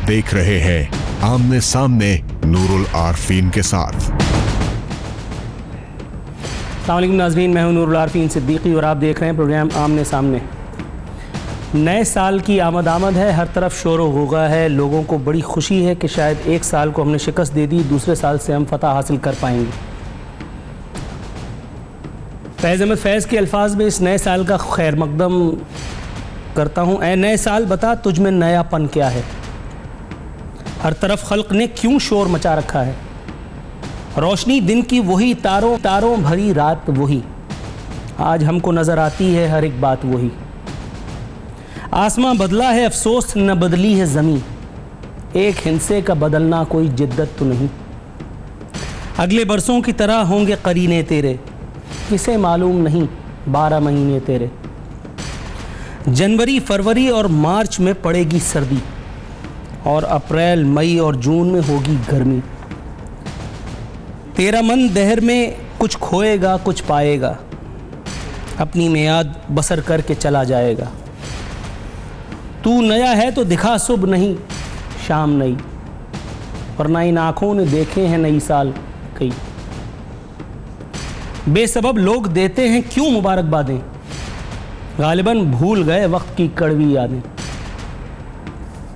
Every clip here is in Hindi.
देख रहे हैं आमने सामने नूरुल आरफीन के साथ। अस्सलाम वालेकुम नाज़रीन, मैं हूं नूरुल आरफीन सिद्दीकी और आप देख रहे हैं प्रोग्राम आमने सामने। नए साल की आमद है, हर तरफ शोर व गुगा है। लोगों को बड़ी खुशी है कि शायद एक साल को हमने शिकस्त दे दी, दूसरे साल से हम फतह हासिल कर पाएंगे। फैज़ अहमद फैज़ के अल्फाज में इस नए साल का खैर मकदम करता हूँ। ऐ नए साल बता तुझ में नयापन क्या है, हर तरफ खल्क ने क्यों शोर मचा रखा है। रोशनी दिन की वही, तारों भरी रात वही, आज हमको नज़र आती है हर एक बात वही। आसमां बदला है अफसोस न बदली है ज़मीं, एक हिंसे का बदलना कोई जिद्दत तो नहीं। अगले बरसों की तरह होंगे करीने तेरे, किसे मालूम नहीं 12 महीने तेरे। जनवरी फरवरी और मार्च में पड़ेगी सर्दी, और अप्रैल मई और जून में होगी गर्मी। तेरा मन दहर में कुछ खोएगा कुछ पाएगा, अपनी मियाद बसर करके चला जाएगा। तू नया है तो दिखा सुबह नहीं शाम नई, वरना इन आँखों ने देखे हैं नई साल कई। बेसबब लोग देते हैं क्यों मुबारकबादें, गालिबन भूल गए वक्त की कड़वी यादें।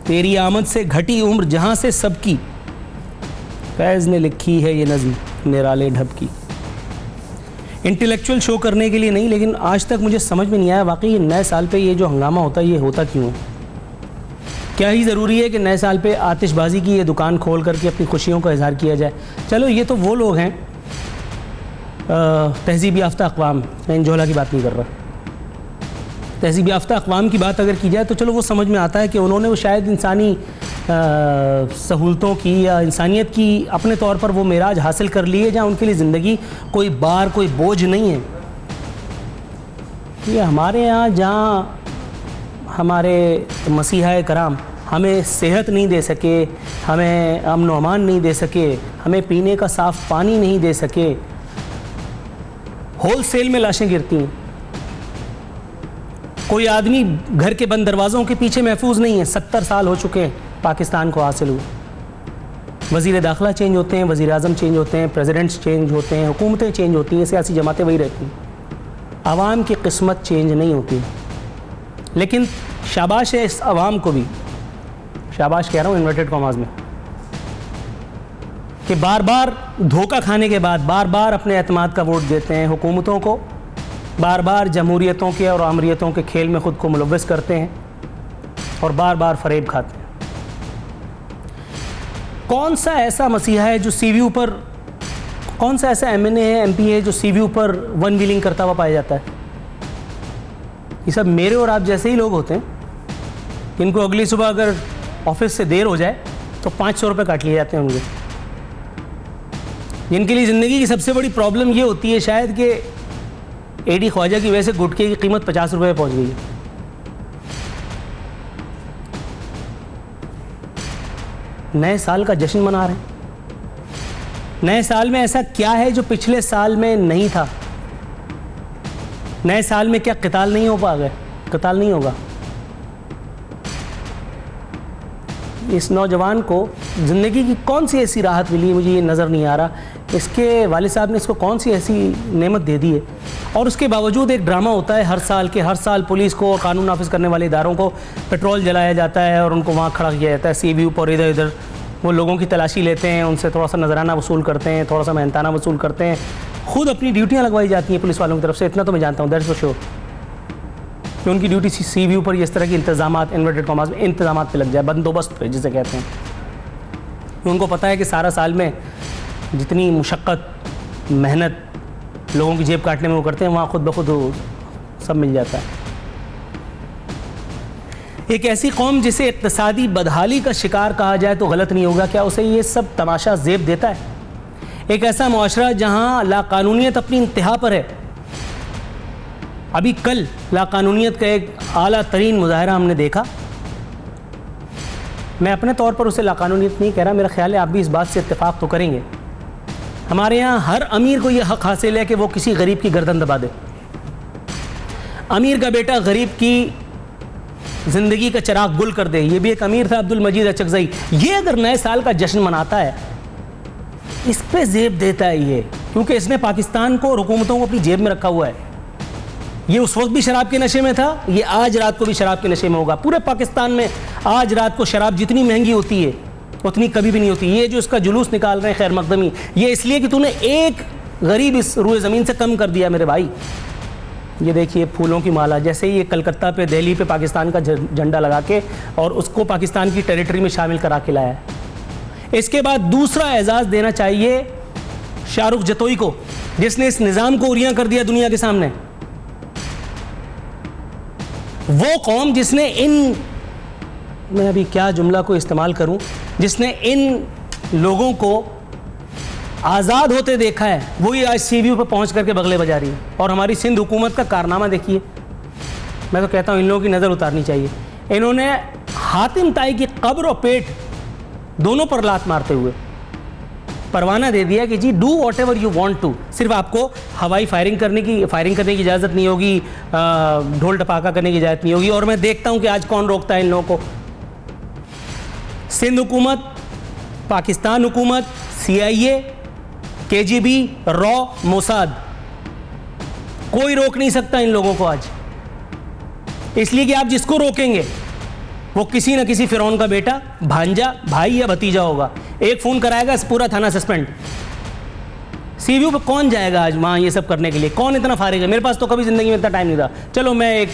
तेरी आमद से घटी उम्र जहां से सबकी, फैज़ ने लिखी है ये नज़्म निराले ढब की। इंटेलेक्चुअल शो करने के लिए नहीं, लेकिन आज तक मुझे समझ में नहीं आया वाकई नए साल पे ये जो हंगामा होता है ये होता क्यों है। क्या ही ज़रूरी है कि नए साल पे आतिशबाजी की ये दुकान खोल करके अपनी खुशियों का इजहार किया जाए। चलो ये तो वो लोग हैं तहज़ीब याफ्ता अक़वाम, मैं इन जोहला की बात नहीं कर रहा। तहज़ीब याफ्ता अक़वाम की बात अगर की जाए तो चलो वो समझ में आता है कि उन्होंने वो शायद इंसानी सहूलतों की या इंसानियत की अपने तौर पर वो मेराज हासिल कर लिए, जहाँ उनके लिए ज़िंदगी कोई बार कोई बोझ नहीं है। ये हमारे यहाँ जहाँ हमारे मसीहा कराम हमें सेहत नहीं दे सके, हमें अमन व अमान नहीं दे सके, हमें पीने का साफ़ पानी नहीं दे सके, होल सेल में लाशें गिरती हैं। कोई आदमी घर के बंद दरवाज़ों के पीछे महफूज नहीं है। 70 साल हो चुके हैं पाकिस्तान को हासिल हुए। वज़ीर दाखिला चेंज होते हैं, वज़ीर आज़म चेंज होते हैं, प्रेसिडेंट्स चेंज होते हैं, हुकूमतें चेंज होती हैं, सियासी जमातें वही रहती हैं, आवाम की किस्मत चेंज नहीं होती। लेकिन शाबाश है इस आवाम को भी, शाबाश कह रहा हूँ इन्वर्टेड कॉमास में, कि बार बार धोखा खाने के बाद बार बार अपने एतमाद का वोट देते हैं हुकूमतों को, बार बार जमहूरियतों के और आमरीतों के खेल में ख़ुद को मुलव्वस करते हैं और बार बार फरेब खाते हैं। कौन सा ऐसा मसीहा है जो सीवीयू पर, कौन सा ऐसा एमएनए है, एमपी है जो सीवीयू पर वन व्हीलिंग करता हुआ पाया जाता है? ये सब मेरे और आप जैसे ही लोग होते हैं, इनको अगली सुबह अगर ऑफिस से देर हो जाए तो 500 रुपये काट लिए जाते हैं उनके। जिनके लिए ज़िंदगी की सबसे बड़ी प्रॉब्लम ये होती है शायद कि एडी ख्वाजा की वजह से गुटखे की कीमत 50 रुपये पहुँच गई है। नए साल का जश्न मना रहे हैं। नए साल में ऐसा क्या है जो पिछले साल में नहीं था? नए साल में क्या क़िताल नहीं हो पाएगा? क़िताल नहीं होगा। इस नौजवान को ज़िंदगी की कौन सी ऐसी राहत मिली, मुझे ये नज़र नहीं आ रहा। इसके वालिद साहब ने इसको कौन सी ऐसी नेमत दे दी है, और उसके बावजूद एक ड्रामा होता है हर साल पुलिस को और कानून नाफिज करने वाले इदारों को पेट्रोल जलाया जाता है और उनको वहाँ खड़ा किया जाता है सीवीयू पर। इधर इधर वो लोगों की तलाशी लेते हैं, उनसे थोड़ा सा नजराना वसूल करते हैं, थोड़ा सा मेहनताना वसूल करते हैं, खुद अपनी ड्यूटियाँ लगवाई जाती हैं पुलिस वालों की तरफ से। इतना तो मैं जानता हूँ, दैट्स फॉर श्योर, कि उनकी ड्यूटी सीवीयू पर इस तरह के इंतजामात, इन्वर्टेड कॉमास में इंतजामात पे लग जाए, बंदोबस्त पे जिसे कहते हैं। उनको पता है कि सारा साल में जितनी मुशक्क़त मेहनत लोगों की जेब काटने में वो करते हैं, वहाँ खुद ब खुद सब मिल जाता है। एक ऐसी कौम जिसे इक़्तिसादी बदहाली का शिकार कहा जाए तो गलत नहीं होगा, क्या उसे ये सब तमाशा ज़ेब देता है? एक ऐसा मुआशरा जहाँ लाकानूनियत अपनी इंतहा पर है। अभी कल लाकानूनियत का एक आला तरीन मुजाहरा हमने देखा। मैं अपने तौर पर उसे लाकानूनियत नहीं कह रहा, मेरा ख्याल है आप भी इस बात से इत्तेफाक तो करेंगे। हमारे यहाँ हर अमीर को यह हक़ हासिल है कि वो किसी गरीब की गर्दन दबा दे। अमीर का बेटा गरीब की ज़िंदगी का चिराग गुल कर दे। ये भी एक अमीर था, अब्दुल मजीद अचकज़ई। ये अगर नए साल का जश्न मनाता है, इस पे जेब देता है ये, क्योंकि इसने पाकिस्तान को और हुकूमतों को अपनी जेब में रखा हुआ है। ये उस वक्त भी शराब के नशे में था, ये आज रात को भी शराब के नशे में होगा। पूरे पाकिस्तान में आज रात को शराब जितनी महंगी होती है उतनी कभी भी नहीं होती। ये जो इसका जुलूस निकाल रहे हैं खैर मकदमी, ये इसलिए कि तूने एक गरीब इस रूए ज़मीन से कम कर दिया मेरे भाई। ये देखिए फूलों की माला, जैसे ही ये कलकत्ता पे, दिल्ली पे पाकिस्तान का झंडा लगा के और उसको पाकिस्तान की टेरिटरी में शामिल करा के लाया है। इसके बाद दूसरा एजाज़ देना चाहिए शाहरुख जतोई को, जिसने इस निज़ाम को उरियां कर दिया दुनिया के सामने। वो कौम जिसने इन, मैं अभी क्या जुमला को इस्तेमाल करूं, जिसने इन लोगों को आज़ाद होते देखा है, वही आज सीवीयू पर पहुंच करके बगले बजा रही है। और हमारी सिंध हुकूमत का कारनामा देखिए, मैं तो कहता हूं इन लोगों की नज़र उतारनी चाहिए। इन्होंने हातिम ताई की कब्र और पेट दोनों पर लात मारते हुए परवाना दे दिया कि जी do whatever you want to. सिर्फ आपको हवाई फायरिंग करने की इजाज़त नहीं होगी, ढोल टपाका करने की इजाज़त नहीं होगी। और मैं देखता हूं कि आज कौन रोकता है इन लोगों को। सिंध हुकूमत, पाकिस्तान हुकूमत, CIA, KGB, रॉ, मोसाद, कोई रोक नहीं सकता इन लोगों को आज। इसलिए कि आप जिसको रोकेंगे वो किसी न किसी फिरौन का बेटा, भांजा, भाई या भतीजा होगा। एक फ़ोन कराएगा, पूरा थाना सस्पेंड। सीवीयू पे कौन जाएगा आज वहाँ ये सब करने के लिए? कौन इतना फारिग है? मेरे पास तो कभी ज़िंदगी में इतना टाइम नहीं था। चलो मैं एक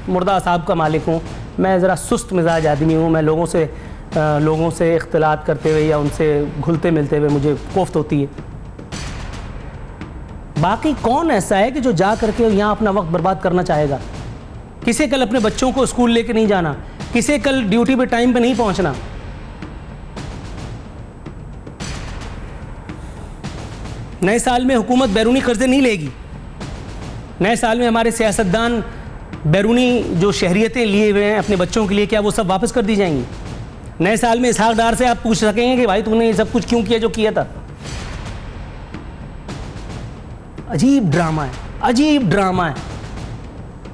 मुर्दा साहब का मालिक हूँ, मैं ज़रा सुस्त मिजाज आदमी हूँ, मैं लोगों से इख्तिलात करते हुए या उनसे घुलते मिलते हुए मुझे कोफ्त होती है। बाकी कौन ऐसा है कि जो जा करके यहाँ अपना वक्त बर्बाद करना चाहेगा? किसे कल अपने बच्चों को स्कूल लेके नहीं जाना, किसे कल ड्यूटी पे टाइम पे नहीं पहुंचना। नए साल में हुकूमत बैरूनी कर्जे नहीं लेगी। नए साल में हमारे सियासतदान बैरूनी जो शहरियतें लिए हुए हैं अपने बच्चों के लिए, क्या वो सब वापस कर दी जाएंगी? नए साल में इसहाक डार से आप पूछ सकेंगे कि भाई तूने ये सब कुछ क्यों किया जो किया था? अजीब ड्रामा है, अजीब ड्रामा है।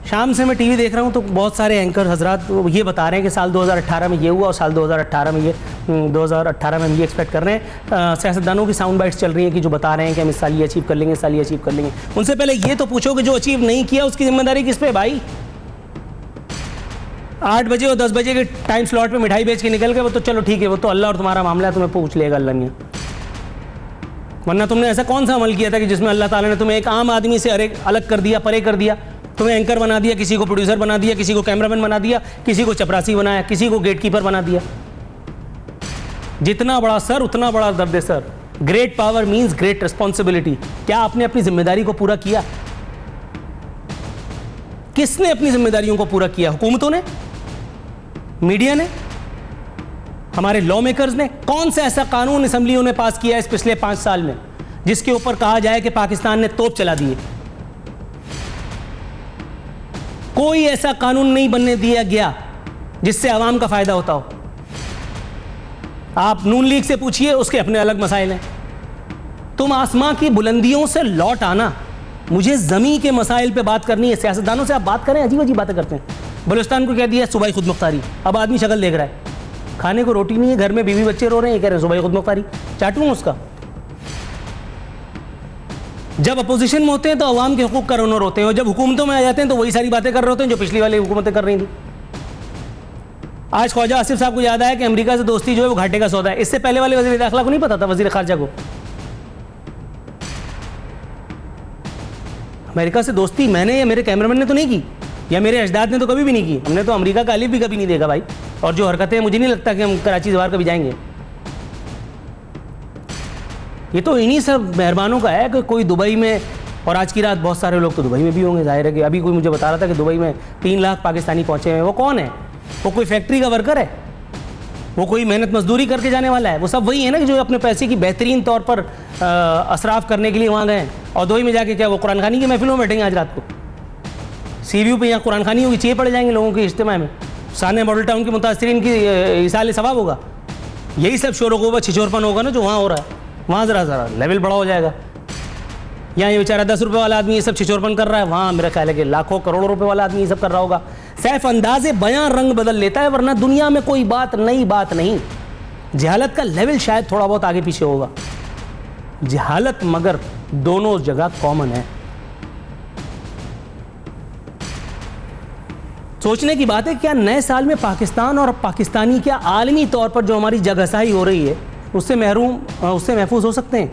शाम से मैं टीवी देख रहा हूँ तो बहुत सारे एंकर हजरात ये बता रहे हैं कि साल 2018 में ये हुआ और साल 2018 में हम ये एक्सपेक्ट कर रहे हैं। सियासतदानों की साउंड बाइट्स चल रही हैं कि जो बता रहे हैं कि हम इस साल ये अचीव कर लेंगे, इस साल ये अचीव कर लेंगे। उनसे पहले ये तो पूछो कि जो अचीव नहीं किया उसकी जिम्मेदारी किस पे भाई? 8 बजे और 10 बजे के टाइम स्लॉट पे मिठाई बेच के निकल गए, वो तो चलो ठीक है, वो तो अल्लाह और तुम्हारा मामला है, तुम्हें पूछ लेगा अल्लाह ने। वरना तुमने ऐसा कौन सा अमल किया था कि जिसमें अल्लाह ताला ने तुम्हें एक आम आदमी से अलग कर दिया, परे कर दिया? तुम्हें एंकर बना दिया, किसी को प्रोड्यूसर बना दिया, किसी को कैमरामैन बना दिया, किसी को चपरासी बनाया, किसी को गेटकीपर बना दिया। जितना बड़ा सर उतना बड़ा दर्द sir. Great power means great responsibility. क्या आपने अपनी जिम्मेदारी को पूरा किया? किसने अपनी जिम्मेदारियों को पूरा किया? हुकूमतों ने, मीडिया ने, हमारे लॉ मेकर्स ने? कौन सा ऐसा कानून असेंबलियों ने पास किया है इस पिछले 5 साल में जिसके ऊपर कहा जाए कि पाकिस्तान ने तोप चला दिए? कोई ऐसा कानून नहीं बनने दिया गया जिससे आवाम का फायदा होता हो। आप नून लीग से पूछिए, उसके अपने अलग मसाइल हैं। तुम आसमां की बुलंदियों से लौट आना, मुझे जमीन के मसाइल पे बात करनी है। सियासतदानों से आप बात करें, अजीब अजीब बातें करते हैं। बलूचिस्तान को कह दिया सुबाई खुद मुख्तारी, अब आदमी शक्ल देख रहा है, खाने को रोटी नहीं है, घर में बीवी बच्चे रो रहे हैं, ये कह रहे हैं सुबाई खुद मुख्तारी। चाटूं उसका। जब अपोजिशन में होते हैं तो अवाम के हुकूक का रोनर होते हैं, और जब हुकूमतों में आ जाते हैं तो वही सारी बातें कर रहे होते हैं जो पिछली वाली हुकूमतें कर रही थी। आज ख्वाजा आसिफ साहब को याद आया कि अमेरिका से दोस्ती जो है वो घाटे का सौदा है। इससे पहले वाले वज़ीर दाखिला को नहीं पता था, वज़ीर खारजा को? अमेरिका से दोस्ती मैंने या मेरे कैमरामैन ने तो नहीं की, या मेरे अजदाद ने तो कभी भी नहीं की। हमने तो अमेरिका का अलिफ भी कभी नहीं देखा भाई। और जो हरकतें, मुझे नहीं लगता कि हम कराची जवार कभी जाएंगे। ये तो इन्हीं सब मेहरबानों का है कि कोई दुबई में, और आज की रात बहुत सारे लोग तो दुबई में भी होंगे, जाहिर है कि अभी कोई मुझे बता रहा था कि दुबई में 3 लाख पाकिस्तानी पहुंचे हैं। वो कौन है? वो कोई फैक्ट्री का वर्कर है? वो कोई मेहनत मजदूरी करके जाने वाला है? वो सब वही है ना कि जो अपने पैसे की बेहतरीन तौर पर असराफ करने के लिए वहाँ गए। और दुबई में जाके क्या वो कुरान खानी की महफिलों में बैठेंगे आज रात को? सीवीयू पे यहाँ कुरान खानी होगी, चाहिए पड़ जाएंगे लोगों के इज्तिमा में। साने मॉडल टाउन के मुतासरीन की इसाले सवाब होगा। यही सब शोर छिछोरपन होगा ना जो वहाँ हो रहा है। वहाँ ज़रा लेवल बड़ा हो जाएगा। यहाँ ये बेचारा 10 रुपये वाला आदमी ये सब छिछोरपन कर रहा है, वहाँ मेरा ख्याल है कि लाखों करोड़ों रुपए वाला आदमी ये सब कर रहा होगा। सैफ अंदाज़े बयां रंग बदल लेता है, वरना दुनिया में कोई नई बात नहीं। जहालत का लेवल शायद थोड़ा बहुत आगे पीछे होगा, जहालत मगर दोनों जगह कॉमन है। सोचने की बात है, क्या नए साल में पाकिस्तान और पाकिस्तानी क्या आलमी तौर पर जो हमारी जगहसाई हो रही है उससे महफूज हो सकते हैं?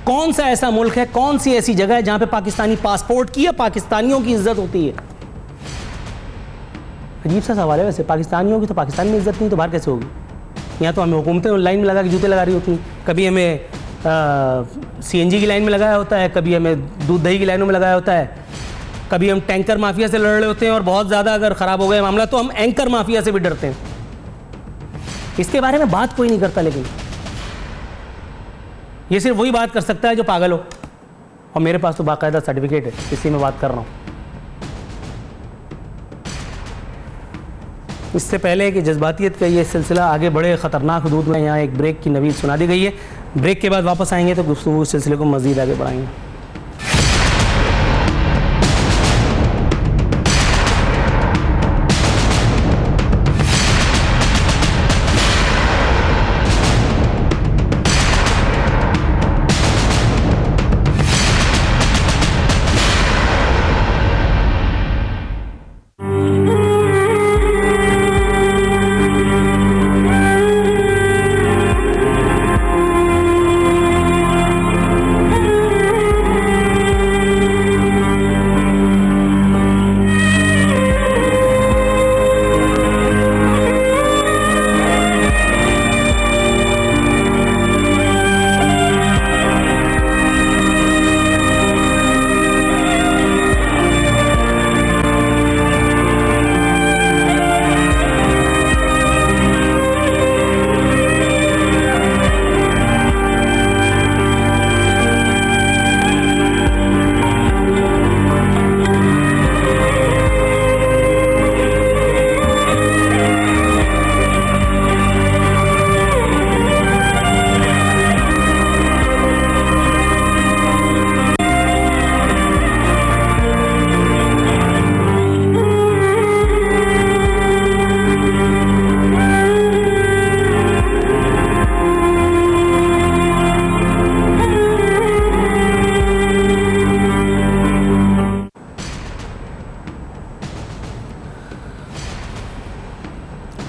कौन सा ऐसा मुल्क है, कौन सी ऐसी जगह है जहां पे पाकिस्तानी पासपोर्ट की या पाकिस्तानियों की इज्जत होती है? अजीब सा सवाल है वैसे। पाकिस्तानियों की तो पाकिस्तान में इज्जत नहीं तो बाहर कैसे होगी? यहाँ तो हमें हुकूमतें लाइन में लगा के जूते लगा रही होती हैं। कभी हमें CNG की लाइन में लगाया होता है, कभी हमें दूध दही की लाइनों में लगाया होता है, कभी हम टैंकर माफिया से लड़ रहे होते हैं, और बहुत ज़्यादा अगर ख़राब हो गया मामला तो हम एंकर माफिया से भी डरते हैं। इसके बारे में बात कोई नहीं करता, लेकिन ये सिर्फ वही बात कर सकता है जो पागल हो, और मेरे पास तो बाकायदा सर्टिफिकेट है, इसी में बात कर रहा हूँ। इससे पहले कि जज्बातियत का ये सिलसिला आगे बढ़े ख़तरनाक हदूद में, यहाँ एक ब्रेक की नवीद सुना दी गई है। ब्रेक के बाद वापस आएंगे तो गुफ्तगू इस सिलसिले को मज़ीद आगे बढ़ाएंगे।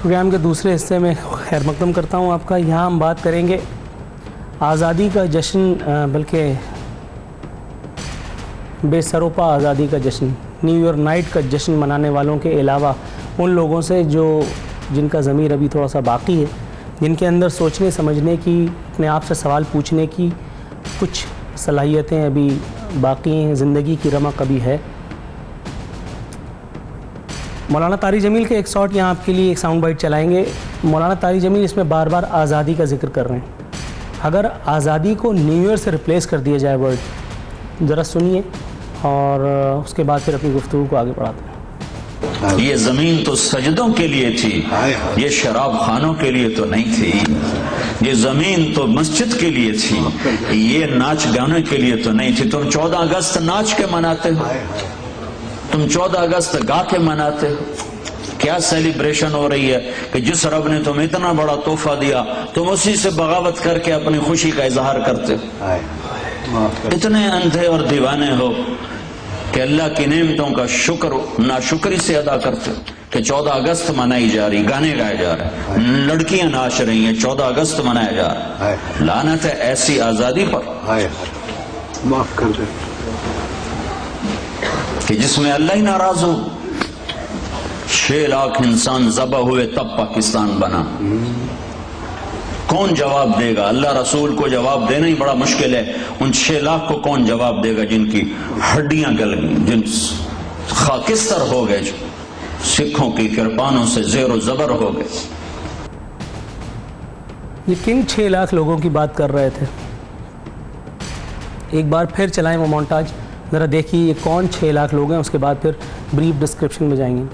प्रोग्राम के दूसरे हिस्से में खैर मकदम करता हूँ आपका। यहाँ हम बात करेंगे आज़ादी का जश्न, बल्कि बेसरोपा आज़ादी का जश्न, न्यू ईयर नाइट का जश्न मनाने वालों के अलावा उन लोगों से जिनका ज़मीर अभी थोड़ा सा बाकी है, जिनके अंदर सोचने समझने की, अपने आप से सवाल पूछने की कुछ सलाहियतें अभी बाकी हैं, ज़िंदगी की रमक अभी है। मौलाना तारिक जमील के एक शॉट यहाँ आपके लिए, एक साउंड बाइट चलाएंगे। मौलाना तारिक जमील इसमें बार बार आज़ादी का जिक्र कर रहे हैं। अगर आज़ादी को न्यू ईयर से रिप्लेस कर दिया जाए वर्ड, ज़रा सुनिए और उसके बाद फिर अपनी गुफ्तगू को आगे बढ़ाते हैं। ये ज़मीन तो सजदों के लिए थी, ये शराब खानों के लिए तो नहीं थी। ये ज़मीन तो मस्जिद के लिए थी, ये नाच गाने के लिए तो नहीं थी। तुम 14 अगस्त नाच के मनाते हो, तुम 14 अगस्त गा के मनाते हो। क्या सेलिब्रेशन हो रही है कि जिस रब ने तुम्हें इतना बड़ा तोहफा दिया, तुम उसी से बगावत करके अपनी खुशी का इजहार करते हो। इतने अंधे और दीवाने हो कि अल्लाह की नेमतों का शुक्र नाशुक्री से अदा करते हो कि 14 अगस्त मनाई जा रही, गाने गाए जा रहे, लड़कियां नाच रही हैं, 14 अगस्त मनाया जा रहा है। लानत है ऐसी आजादी पर, माफ कर दे, कि जिसमें अल्लाह ही नाराज हो। 6 लाख इंसान ज़बह हुए तब पाकिस्तान बना। कौन जवाब देगा? अल्लाह रसूल को जवाब देना ही बड़ा मुश्किल है। उन 6 लाख को कौन जवाब देगा जिनकी हड्डियां गल गई, जिन खाकिस्तर हो गए, सिखों की किरपानों से ज़ेरो ज़बर हो गए। ये किन 6 लाख लोगों की बात कर रहे थे? एक बार फिर चलाएं वो मोन्टाज, ज़रा देखिए ये कौन 6 लाख लोग हैं, उसके बाद फिर ब्रीफ डिस्क्रिप्शन में जाएंगे।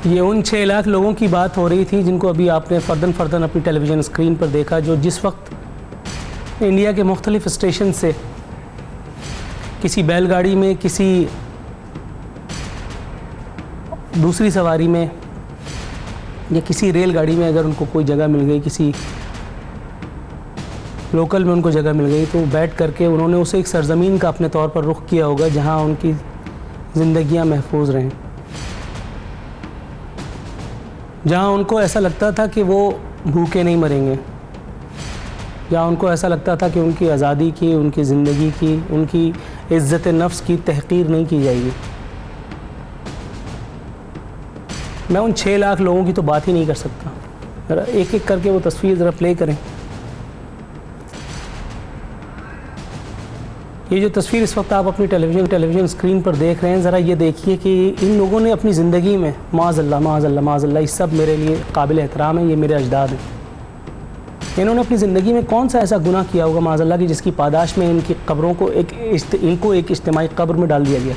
ये उन 6 लाख लोगों की बात हो रही थी जिनको अभी आपने फर्दन फर्दन अपनी टेलीविज़न स्क्रीन पर देखा, जो जिस वक्त इंडिया के मुख्तलिफ़ स्टेशन से किसी बैलगाड़ी में, किसी दूसरी सवारी में या किसी रेलगाड़ी में अगर उनको कोई जगह मिल गई, किसी लोकल में उनको जगह मिल गई, तो बैठ करके उन्होंने उसे एक सरज़मीन का अपने तौर पर रुख किया होगा जहां उनकी ज़िंदगियां महफूज रहें, जहां उनको ऐसा लगता था कि वो भूखे नहीं मरेंगे, जहां उनको ऐसा लगता था कि उनकी आज़ादी की, उनकी ज़िंदगी की, उनकी इज़्ज़त नफ्स की तहक़ीर नहीं की जाएगी। मैं उन 6 लाख लोगों की तो बात ही नहीं कर सकता। ज़रा एक एक करके वो तस्वीर ज़रा प्ले करें। ये जो तस्वीर इस वक्त आप अपनी टेलीविज़न स्क्रीन पर देख रहे हैं, ज़रा ये देखिए कि इन लोगों ने अपनी ज़िंदगी में माज़अल्लाह, ये सब मेरे लिए काबिल एहतराम है, ये मेरे अजदाद हैं। इन्होंने अपनी ज़िंदगी में कौन सा ऐसा गुनाह किया होगा माज़अल्लाह की जिसकी पादाश में इनकी कब्रों को इनको एक इज्तिमाई कब्र में डाल दिया गया।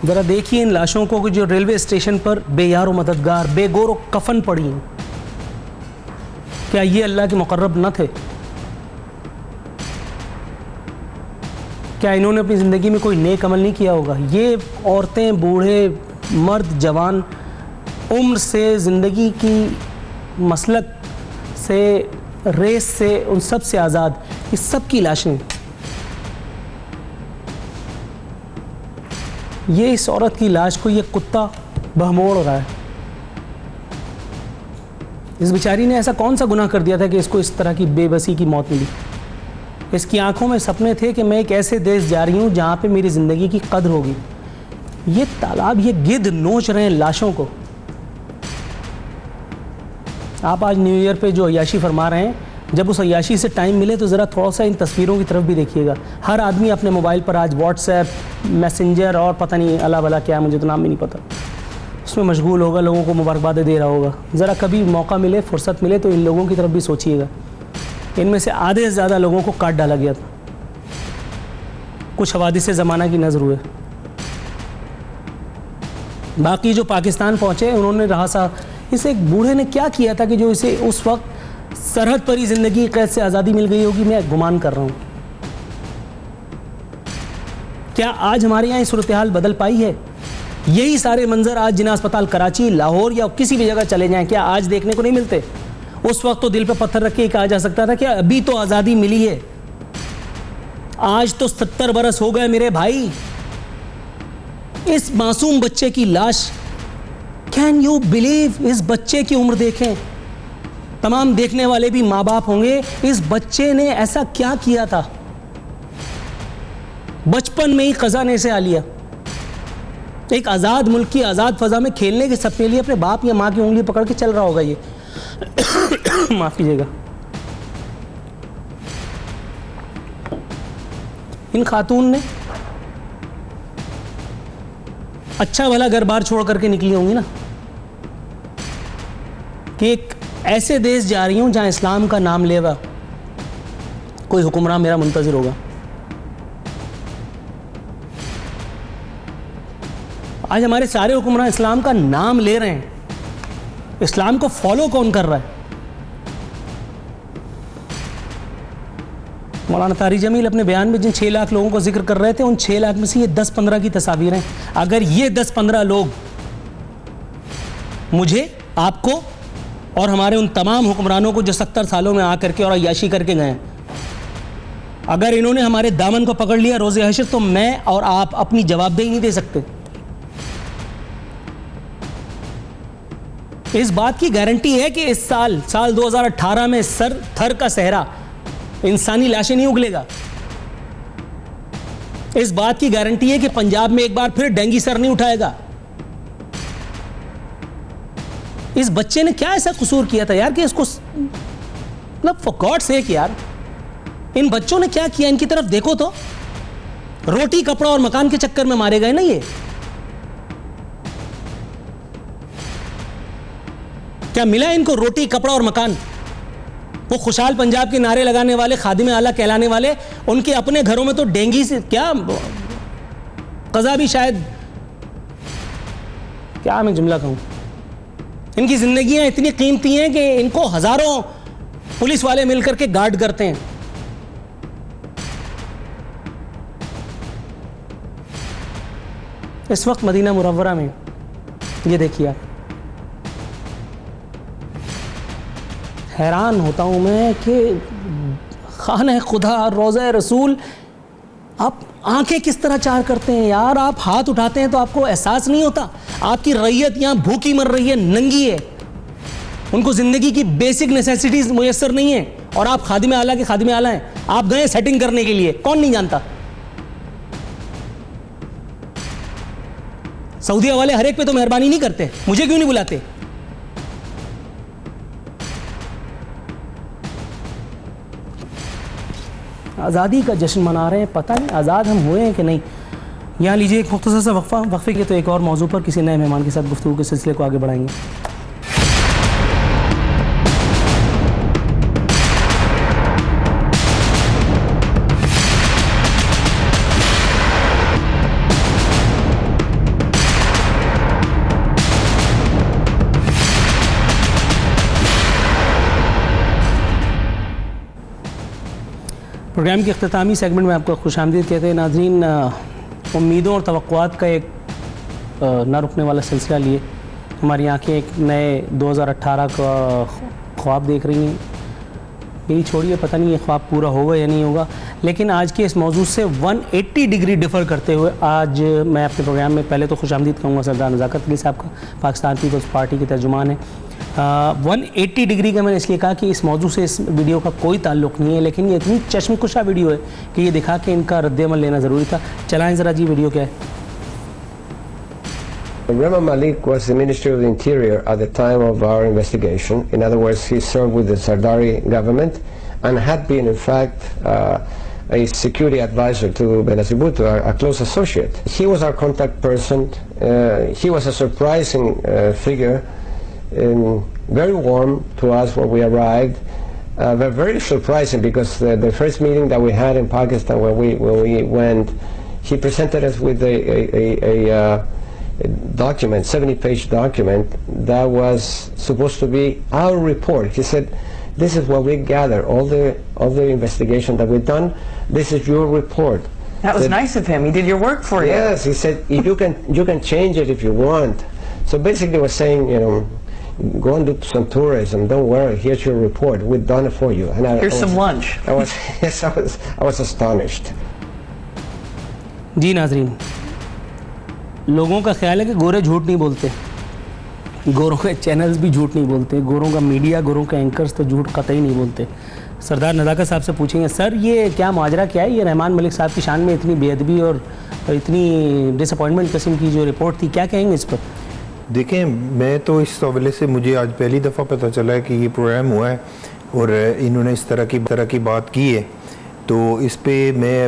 ज़रा देखिए इन लाशों को जो रेलवे स्टेशन पर बेयार मददगार, बेगोर कफन पड़ी हैं। क्या ये अल्लाह के मुकर्रब न थे? क्या इन्होंने अपनी ज़िंदगी में कोई नेक अमल नहीं किया होगा? ये औरतें, बूढ़े, मर्द, जवान, उम्र से, ज़िंदगी की मसलक से, रेस से, उन सब से आज़ाद, इस सब की लाशें। ये इस औरत की लाश को ये कुत्ता बहमोड़ रहा है। इस बेचारी ने ऐसा कौन सा गुनाह कर दिया था कि इसको इस तरह की बेबसी की मौत मिली? इसकी आंखों में सपने थे कि मैं एक ऐसे देश जा रही हूँ जहाँ पे मेरी ज़िंदगी की कद्र होगी। ये तालाब, ये गिद्ध नोच रहे हैं लाशों को। आप आज न्यू ईयर पे जो अय्याशी फरमा रहे हैं, जब उस अय्याशी से टाइम मिले तो ज़रा थोड़ा सा इन तस्वीरों की तरफ भी देखिएगा। हर आदमी अपने मोबाइल पर आज व्हाट्सएप, मैसेंजर और पता नहीं अला भला क्या, मुझे तो नाम भी नहीं पता, उसमें मशगूल होगा, लोगों को मुबारकबादें दे रहा होगा। ज़रा कभी मौका मिले, फुर्सत मिले तो इन लोगों की तरफ भी सोचिएगा। इनमें से आधे से ज़्यादा लोगों को काट डाला गया था। कुछ हवादिस ज़माना की नज़र हुए। बाकी जो पाकिस्तान पहुँचे उन्होंने रहा सा, इस एक बूढ़े ने क्या किया था कि जो इसे उस वक्त सरहद पर ही ज़िंदगी कैद से आज़ादी मिल गई होगी, मैं गुमान कर रहा हूँ। क्या आज हमारे यहाँ सूरत हाल बदल पाई है? यही सारे मंजर आज जिना अस्पताल कराची, लाहौर या किसी भी जगह चले जाएं, क्या आज देखने को नहीं मिलते? उस वक्त तो दिल पे पत्थर रख के कहा जा सकता था कि अभी तो आज़ादी मिली है, आज तो 70 बरस हो गए मेरे भाई। इस मासूम बच्चे की लाश, कैन यू बिलीव? इस बच्चे की उम्र देखें, तमाम देखने वाले भी माँ बाप होंगे। इस बच्चे ने ऐसा क्या किया था? बचपन में ही कज़ा ने इसे आ लिया। एक आज़ाद मुल्क की आज़ाद फ़ज़ा में खेलने के सपने लिए अपने बाप या माँ की उंगली पकड़ के चल रहा होगा ये। माफ़ कीजिएगा। इन खातून ने अच्छा भला घर बार छोड़ करके निकली होंगी ना, कि एक ऐसे देश जा रही हूं जहां इस्लाम का नाम लेवा कोई हुक्मरान मेरा मुंतज़िर होगा। आज हमारे सारे हुक्मरान इस्लाम का नाम ले रहे हैं, इस्लाम को फॉलो कौन कर रहा है? मौलाना तारिक जमील अपने बयान में जिन 6 लाख लोगों को जिक्र कर रहे थे, उन 6 लाख में से ये 10-15 की तस्वीरें हैं। अगर ये 10-15 लोग मुझे, आपको और हमारे उन तमाम हुक्मरानों को जो 70 सालों में आकर के और अय्याशी करके गए, अगर इन्होंने हमारे दामन को पकड़ लिया रोज़े हशर, तो मैं और आप अपनी जवाबदेही नहीं दे सकते। इस बात की गारंटी है कि इस साल 2018 में सर थर का सहरा इंसानी लाशें नहीं उगलेगा। इस बात की गारंटी है कि पंजाब में एक बार फिर डेंगू सर नहीं उठाएगा। इस बच्चे ने क्या ऐसा कसूर किया था यार कि इसको, मतलब फॉर गॉड सेक यार, इन बच्चों ने क्या किया? इनकी तरफ देखो तो। रोटी, कपड़ा और मकान के चक्कर में मारे गए ना ये। क्या मिला इनको? रोटी, कपड़ा और मकान। वो खुशहाल पंजाब के नारे लगाने वाले, खादिम आला कहलाने वाले, उनके अपने घरों में तो डेंगू से क्या कज़ा भी शायद क्या मैं जुमला कहूँ, इनकी जिंदगियां इतनी कीमती हैं कि इनको हजारों पुलिस वाले मिलकर के गार्ड करते हैं। इस वक्त मदीना मुनव्वरा में ये देखिए आप, हैरान होता हूं मैं कि खाने खुदा रोज़ा रसूल आप आंखें किस तरह चार करते हैं यार। आप हाथ उठाते हैं तो आपको एहसास नहीं होता आपकी रैयत यहां भूखी मर रही है, नंगी है, उनको जिंदगी की बेसिक नेसेसिटीज मुयस्सर नहीं है, और आप खादिम आला के खादिम आला हैं। आप गए सेटिंग करने के लिए, कौन नहीं जानता। सऊदीया वाले हर एक पे तो मेहरबानी नहीं करते, मुझे क्यों नहीं बुलाते। आज़ादी का जश्न मना रहे हैं, पता नहीं आज़ाद हम हुए हैं कि नहीं। यहाँ लीजिए एक मुख्तसर सा वक्फा, वक्फे के तो एक और मौजू पर किसी नए मेहमान के साथ गुफ्तगू के सिलसिले को आगे बढ़ाएंगे। प्रोग्राम के अख्तामी सेगमेंट में आपको खुशामदीद कहते हैं। नाज़रीन, उम्मीदों और तवक्कुआत का एक ना रुकने वाला सिलसिला लिए हमारी आंखें एक नए 2018 का ख्वाब देख रही हैं। यही छोड़िए, पता नहीं ये ख्वाब पूरा होगा या नहीं होगा, लेकिन आज के इस मौजू से 180 डिग्री डिफ़र करते हुए आज मैं अपने प्रोग्राम में पहले तो खुशामदीद कहूँगा सरदार नज़ाकत अली साहब का, पाकिस्तान पीपल्स पार्टी के तर्जुमान है। 180 डिग्री का मैंने इसलिए कहा कि इस मौजू से इस वीडियो का कोई ताल्लुक़ नहीं है, लेकिन ये इतनी चश्मकुशा वीडियो है कि ये दिखा के इनका रद्द-ए-अमल लेना ज़रूरी था। चलाएं ज़रा जी, वीडियो क्या है। Rehman Malik was the Minister of the Interior at the time of our investigation. In other words, he served with the Zardari government and had been, in fact, a security advisor to Benazir Bhutto, a close associate. He was our contact person. He was a surprising figure, very warm to us when we arrived. Very surprising because the first meeting that we had in Pakistan when we went, he presented us with a document, 70-page document that was supposed to be our report. He said, "This is what we gather, all the investigation that we've done. This is your report." That was nice of him. He did your work for you. Yes, he said, you can change it if you want. So basically, was saying, you know, go and do some tourism. Don't worry. Here's your report. We've done it for you. And Here's some lunch. Yes, I was astonished. जी नाज़रीन, लोगों का ख्याल है कि गोरे झूठ नहीं बोलते, गोरों के चैनल्स भी झूठ नहीं बोलते, गोरों का मीडिया, गोरों के एंकर्स तो झूठ कतई नहीं बोलते। सरदार नज़ाकत साहब से पूछेंगे, सर ये क्या माजरा क्या है, ये रहमान मलिक साहब की शान में इतनी बेअदबी और इतनी डिसअपॉइंटमेंट किस्म की जो रिपोर्ट थी, क्या कहेंगे इस पर? देखें, मैं तो इस हवाले से मुझे आज पहली दफ़ा पता चला है कि ये प्रोग्राम हुआ है और इन्होंने इस तरह की बात की है। तो इस पे मैं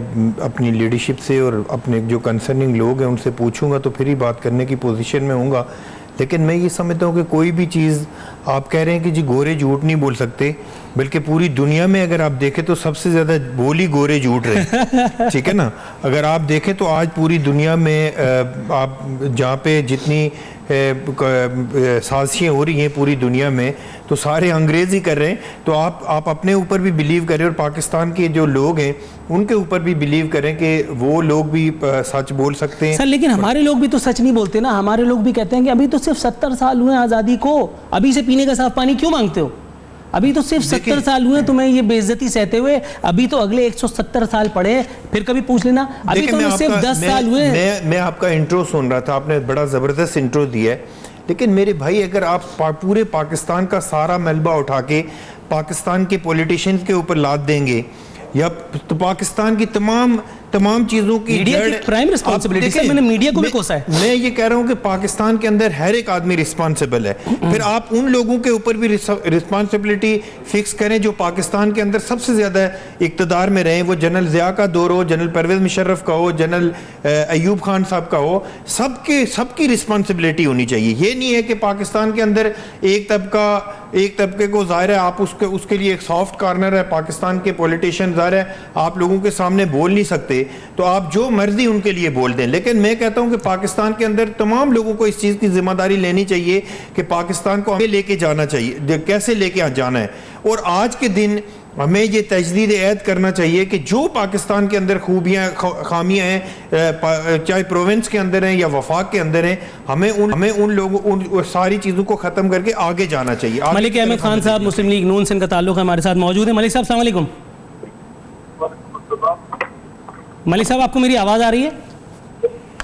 अपनी लीडरशिप से और अपने जो कंसर्निंग लोग हैं उनसे पूछूंगा, तो फिर ही बात करने की पोजीशन में होऊंगा। लेकिन मैं ये समझता हूँ कि कोई भी चीज़ आप कह रहे हैं कि जी गोरे झूठ नहीं बोल सकते, बल्कि पूरी दुनिया में अगर आप देखें तो सबसे ज़्यादा बोली गोरे झूठ रहे। ठीक है ना। अगर आप देखें तो आज पूरी दुनिया में आप जहाँ पे जितनी साजिशें हो रही हैं पूरी दुनिया में, तो सारे अंग्रेज़ ही कर रहे हैं। तो आप अपने ऊपर भी बिलीव करें और पाकिस्तान के जो लोग हैं उनके ऊपर भी बिलीव करें कि वो लोग भी सच बोल सकते हैं। सर लेकिन हमारे लोग भी तो सच नहीं बोलते ना। हमारे लोग भी कहते हैं कि अभी तो सिर्फ 70 साल हुए आज़ादी को, अभी से पीने का साफ पानी क्यों मांगते हो? अभी तो सिर्फ 70 साल हुए तुम्हें ये बेइज्जती सहते हुए, अभी तो अगले 170 साल पड़े, फिर कभी पूछ लेना। अभी तो सिर्फ 10 साल हुए। मैं आपका इंट्रो सुन रहा था, आपने बड़ा ज़बरदस्त इंट्रो दिया है। लेकिन मेरे भाई, अगर आप पूरे पाकिस्तान का सारा मलबा उठा के पाकिस्तान के पॉलिटिशियंस के ऊपर लाद देंगे, या तो पाकिस्तान की तमाम चीजों की प्राइम रिस्पांसिबिलिटी, सर मैंने मीडिया को भी कोसा है। मैं ये कह रहा हूं कि पाकिस्तान के अंदर हर एक आदमी रिस्पांसिबल है। फिर आप उन लोगों के ऊपर भी रिस्पांसिबिलिटी फिक्स करें जो पाकिस्तान के अंदर सबसे ज्यादा इक्तदार में रहे, वो जनरल जिया का दौर हो, जनरल परवेज मुशर्रफ का हो, जनरल अयूब खान साहब का हो, सबकी रिस्पांसिबिलिटी होनी चाहिए। ये नहीं है कि पाकिस्तान के अंदर एक तबके को ज़ाहिर है आप उसके लिए एक सॉफ्ट कॉर्नर है, पाकिस्तान के पॉलिटिशियन ज़ाहिर है आप लोगों के सामने बोल नहीं सकते, से, तो आप जो मर्जी उनके लिए बोल दें। लेकिन मैं कहता हूं कि पाकिस्तान के अंदर तमाम लोगों को इस चीज़ की जिम्मेदारी लेनी चाहिए कि पाकिस्तान को हमें लेके जाना चाहिए, कैसे लेके जाना है। और आज के दिन हमें ये तजदीद ऐद करना चाहिए कि जो पाकिस्तान के अंदर खूबियाँ खामियाँ हैं, चाहे प्रोविंस के अंदर हैं या वफाक के अंदर हैं, हमें उन लोगों उन सारी चीज़ों को ख़त्म करके आगे जाना चाहिए। मलिक अहमद खान साहब मुस्लिम लीग नून से इनका ताल्लुक़ है, हमारे साथ मौजूद है। मलिक साहब अस्सलाम वालेकुम। मलिक साहब आपको मेरी आवाज़ आ रही है?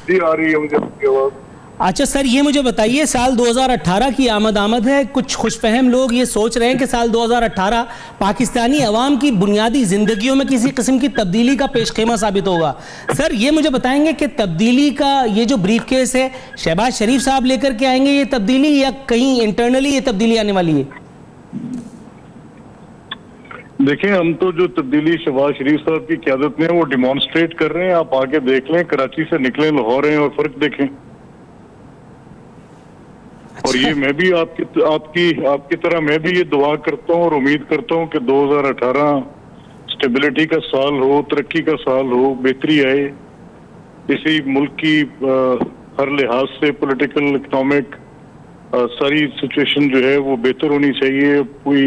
जी आ रही है मुझे आपकी आवाज़। अच्छा सर, ये मुझे बताइए, साल 2018 की आमद है, कुछ खुशफहम लोग ये सोच रहे हैं कि साल 2018 पाकिस्तानी अवाम की बुनियादी ज़िंदगियों में किसी किस्म की तब्दीली का पेशखेमा साबित होगा। सर ये मुझे बताएंगे कि तब्दीली का ये जो ब्रीफ केस है, शहबाज शरीफ साहब लेकर के आएंगे ये तब्दीली, या कहीं इंटरनली ये तब्दीली आने वाली है? देखें, हम तो जो तब्दीली शहबाज शरीफ साहब की क़यादत में है वो डिमॉन्स्ट्रेट कर रहे हैं। आप आके देख लें, कराची से निकले लाहौर हैं और फ़र्क देखें। और ये मैं भी आपकी तरह मैं भी ये दुआ करता हूँ और उम्मीद करता हूँ कि 2018 स्टेबिलिटी का साल हो, तरक्की का साल हो, बेहतरी आए इसी मुल्क की हर लिहाज से, पॉलिटिकल, इकोनॉमिक सारी सिचुएशन जो है वो बेहतर होनी चाहिए। कोई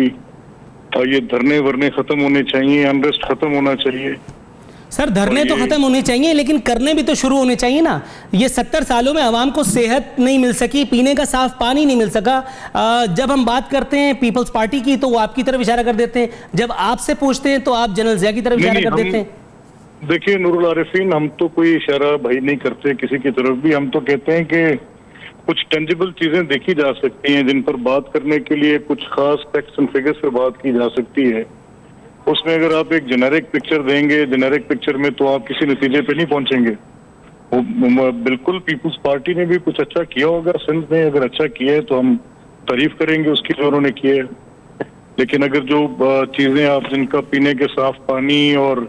ये धरने वरने खत्म होने चाहिए, अनरेस्ट खत्म होना चाहिए। सर धरने तो खत्म होने चाहिए, लेकिन करने भी तो शुरू होने चाहिए ना। ये 70 सालों में आवाम को सेहत नहीं मिल सकी, पीने का साफ पानी नहीं मिल सका। जब हम बात करते हैं पीपल्स पार्टी की तो वो आपकी तरफ इशारा कर देते हैं, जब आपसे पूछते हैं तो आप जनरल ज़िया की तरफ इशारा कर देते हैं। देखिए नूरुल आरिफीन, हम तो कोई इशारा भाई नहीं करते किसी की तरफ भी। हम तो कहते हैं कि कुछ टेंजिबल चीजें देखी जा सकती हैं जिन पर बात करने के लिए कुछ खास फैक्ट्स एंड फिगर्स पर बात की जा सकती है। उसमें अगर आप एक जेनेरिक पिक्चर देंगे, जेनेरिक पिक्चर में तो आप किसी नतीजे पे नहीं पहुंचेंगे। बिल्कुल पीपल्स पार्टी ने भी कुछ अच्छा किया होगा सिंध में, अगर अच्छा किया है तो हम तारीफ करेंगे उसकी जो उन्होंने की है। लेकिन अगर जो चीजें आप जिनका पीने के साफ पानी और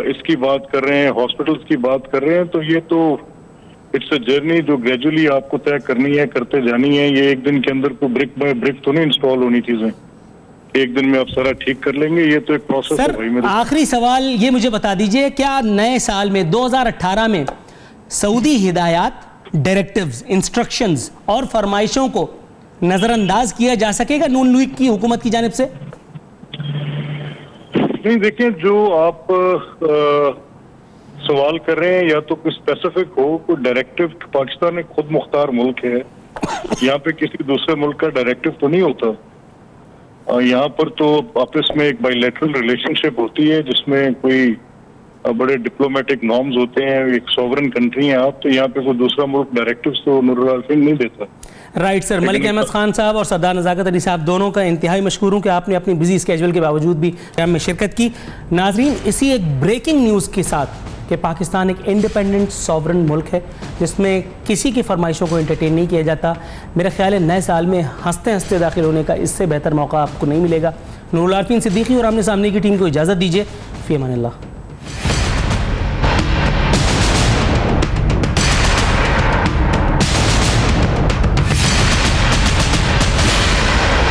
इसकी बात कर रहे हैं, हॉस्पिटल्स की बात कर रहे हैं, तो ये तो इट्स अ जर्नी जो ग्रेजुअली आपको तय करनी है, करते जानी है। ये एक दिन के अंदर को ब्रिक बाय ब्रिक तो नहीं इंस्टॉल होनी चीजें, एक दिन में आप सारा ठीक कर लेंगे। ये तो एक प्रोसेस है भाई। मेरे आखिरी सवाल ये मुझे बता दीजिए, क्या नए साल में 2018 में सऊदी हिदायत, डायरेक्टिव्स, इंस्ट्रक्शंस और फरमाइशों को नजरअंदाज किया जा सकेगा नून लीग की हुकूमत की जानिब से? नहीं, देखिए जो आप सवाल कर रहे हैं या तो कोई स्पेसिफिक हो, कोई डायरेक्टिव। पाकिस्तान एक खुद मुख्तार मुल्क है, यहाँ पे किसी दूसरे मुल्क का डायरेक्टिव तो नहीं होता। यहाँ पर तो आपस में एक बायलैटरल रिलेशनशिप होती है जिसमें कोई बड़े डिप्लोमेटिक नॉर्म्स होते हैं। एक सॉवरन कंट्री है आप, तो यहाँ पे कोई दूसरा मुल्क डायरेक्टिव्स तो नूरुल आरिफीन नहीं देता। Right sir. मलिक अहमद खान साहब और सरदार नज़ाकत अली साहब दोनों का इंतहाई मशकूर हूँ कि आपने अपनी बिजी स्केजुअल के बावजूद भी कैंप में शिरकत की। नाजरीन, इसी एक ब्रेकिंग न्यूज़ के साथ कि पाकिस्तान एक इंडिपेंडेंट सॉवरन मुल्क है जिसमें किसी की फरमाइशों को एंटरटेन नहीं किया जाता, मेरा ख्याल है नए साल में हंसते हंसते दाखिल होने का इससे बेहतर मौका आपको नहीं मिलेगा। नूरुल आरिफीन सिद्दीकी और आमने सामने की टीम को इजाज़त दीजिए। फ़ी अमान अल्लाह।